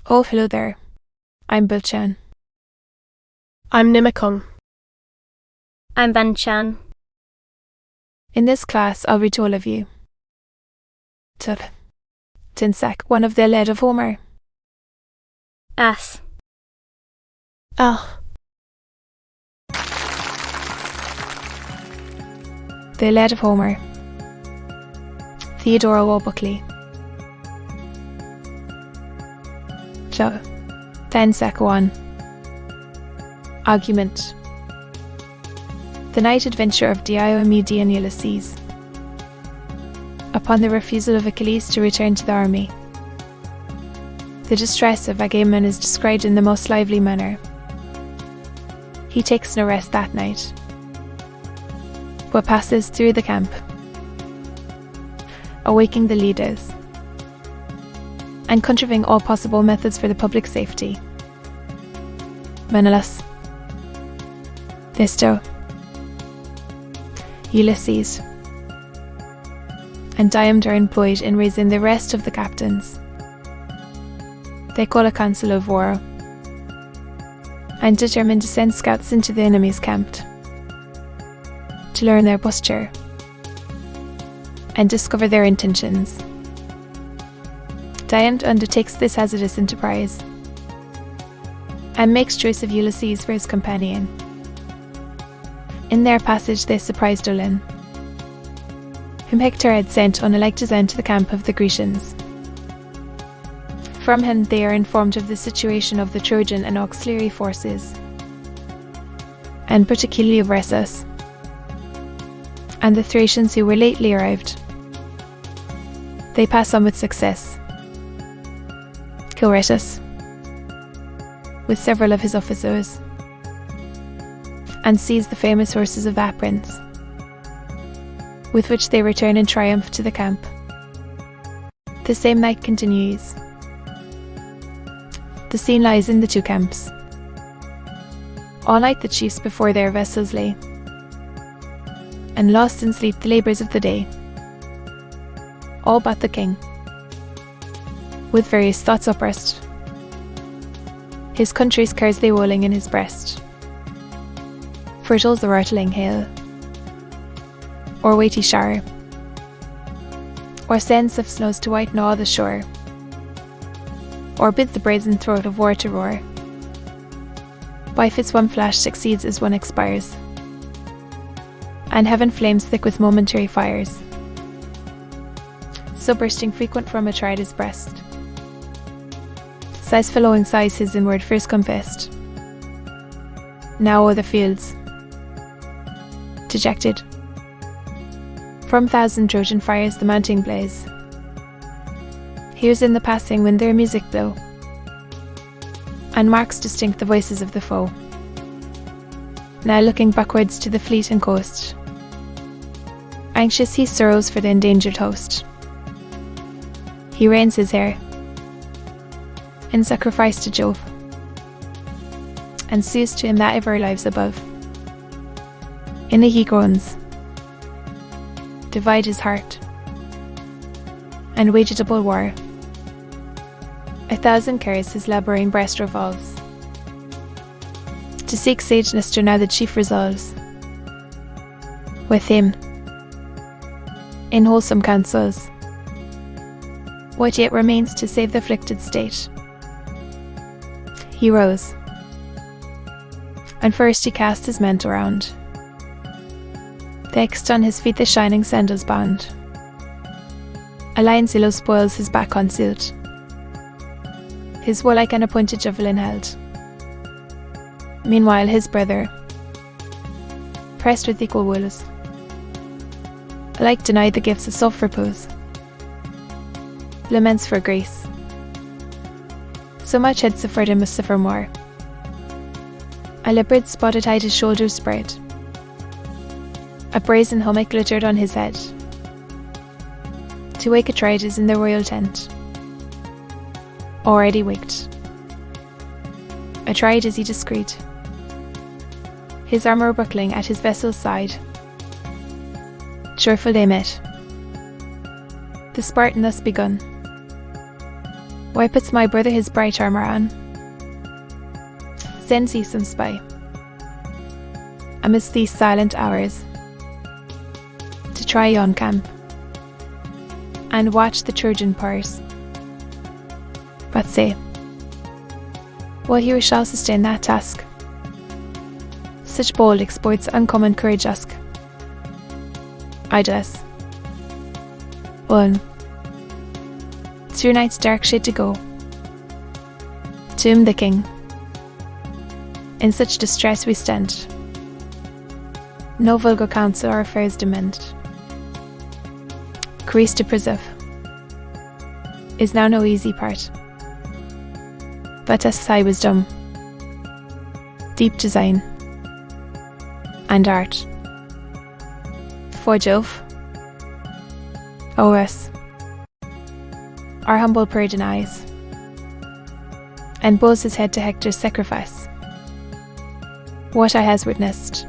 Oh, hello there. I'm Bilchan. I'm Nimakong. I'm Banchan. In this class, I'll read to all of you. Chap. Tinsak, one of the Iliad of Homer. As. Ah. The Iliad of Homer. Theodore Buckley. Chap. Tinsak 1. Argument. The night adventure of Diomedes and Ulysses. Upon the refusal of Achilles to return to the army. The distress of Agamemnon is described in the most lively manner. He takes no rest that night, but passes through the camp, awaking the leaders, and contriving all possible methods for the public safety. Menelaus, Thisto, Ulysses, and Diomed are employed in raising the rest of the captains. They call a council of war and determine to send scouts into the enemy's camp to learn their posture and discover their intentions. Diomed undertakes this hazardous enterprise and makes choice of Ulysses for his companion. In their passage they surprise Dolin, whom Hector had sent on a like design to the camp of the Grecians. From him they are informed of the situation of the Trojan and auxiliary forces, and particularly of Rhesus, and the Thracians who were lately arrived. They pass on with success, kill Rhesus, with several of his officers, and seize the famous horses of that prince, with which they return in triumph to the camp. The same night continues. The scene lies in the two camps. All night the chiefs before their vessels lay, and lost in sleep the labours of the day, all but the king, with various thoughts uppermost, his country's cares lay rolling in his breast. Fertile's the rattling hail, or weighty shower, or sends of snows to whiten all the shore, or bid the brazen throat of war to roar. By fits one flash succeeds as one expires, and heaven flames thick with momentary fires, so bursting frequent from Atrides' breast. Sighs following sighs his inward first confessed. Now o'er the fields, dejected, from thousand Trojan fires the mounting blaze, hears in the passing wind their music blow, and marks distinct the voices of the foe. Now looking backwards to the fleet and coast, anxious he sorrows for the endangered host. He reins his hair in sacrifice to Jove, and sues to him that ever lives above. In it he groans, divide his heart, and wage a double war. 1,000 cares his labouring breast revolves. To seek sage Nestor now the chief resolves. With him, in wholesome counsels, what yet remains to save the afflicted state. He rose, and first he cast his mantle round. Next on his feet the shining sandals bound. A lion's illow spoils his back concealed, his warlike and appointed javelin held. Meanwhile his brother, pressed with equal woes, alike denied the gifts of self-repose, laments for grace. So much had suffered and must suffer more. A leopard spotted hide his shoulders spread, a brazen helmet glittered on his head. To wake Atrides in the royal tent, already waked. Atrides he discreet, his armour buckling at his vessel's side. Joyful they met, the Spartan thus begun, Why puts my brother his bright armour on? Sends he some spy amidst these silent hours to try on camp and watch the Trojan pars. But say, what hero shall sustain that task? Such bold exploits uncommon courage ask. Idless. Through night's dark shade to go to him the king. In such distress we stand. No vulgar counsel our affairs demand. Caprice to preserve is now no easy part, but as high wisdom, deep design, and art. For Jove, Alois, our humble pride and eyes, and bows his head to Hector's sacrifice. What I has witnessed,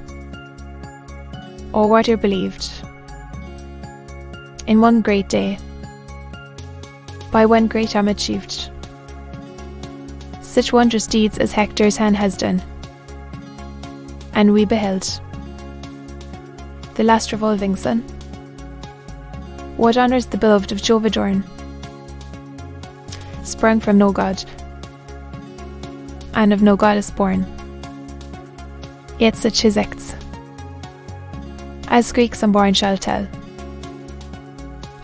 or what I believed, in one great day, by one great arm achieved, such wondrous deeds as Hector's hand has done, and we beheld the last revolving sun. What honours the beloved of Jove adorn, sprung from no god, and of no goddess born, yet such his acts as Greeks unborn shall tell,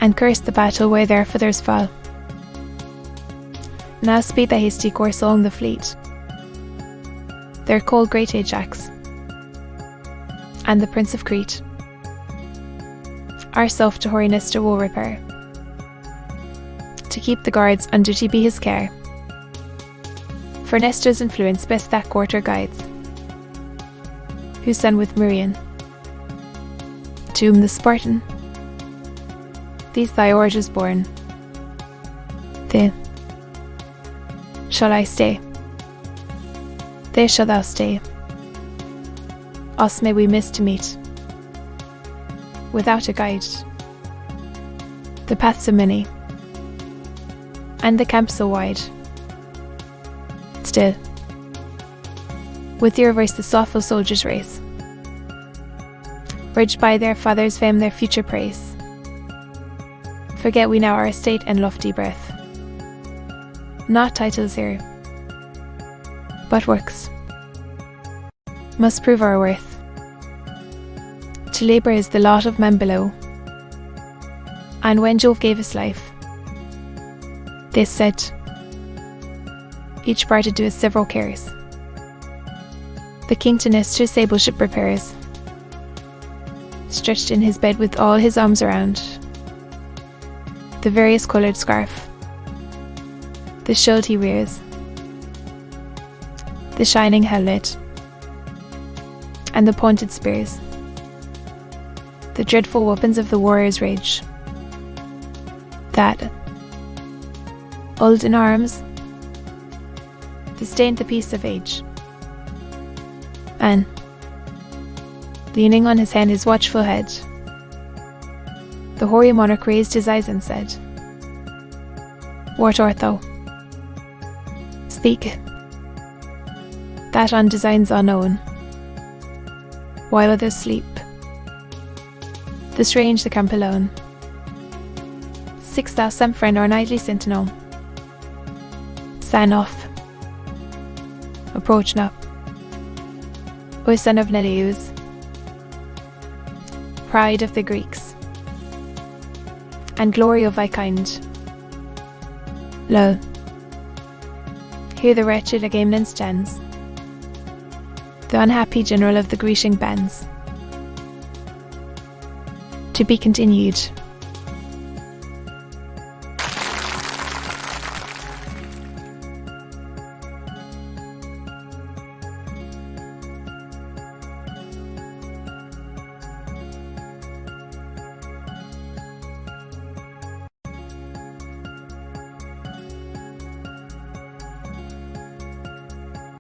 and curse the battle where their feathers fall. Now speed the hasty course along the fleet, their cold great Ajax, and the Prince of Crete, ourself to hoariness to woe repair, to keep the guards on duty be his care. For Nestor's influence best that quarter guides, whose son with Merion, to whom the Spartan these thy orders born. There shall I stay, there shall thou stay. Us may we miss to meet, without a guide, the paths so many, and the camp so wide. Still, with your voice the slothful soldiers race, urged by their father's fame their future praise. Forget we now our estate and lofty birth, not titles here, but works must prove our worth. To labour is the lot of men below, and when Jove gave his life, they said, each bar to do his several cares. The king to Nestor's sable ship repairs, stretched in his bed with all his arms around, the various coloured scarf, the shield he rears, the shining helmet, and the pointed spears, the dreadful weapons of the warrior's rage, that, old in arms, disdained the peace of age, and, leaning on his hand his watchful head, the hoary monarch raised his eyes and said, What art thou? Speak, that on designs unknown, while others sleep, the strange the camp alone. Seek'st thou some friend or nightly sentinel? Sign off, approach not, O son of Neleus, pride of the Greeks, and glory of thy kind. Lo, here the wretched Agamemnon stands, the unhappy general of the Grecian bands. To be continued.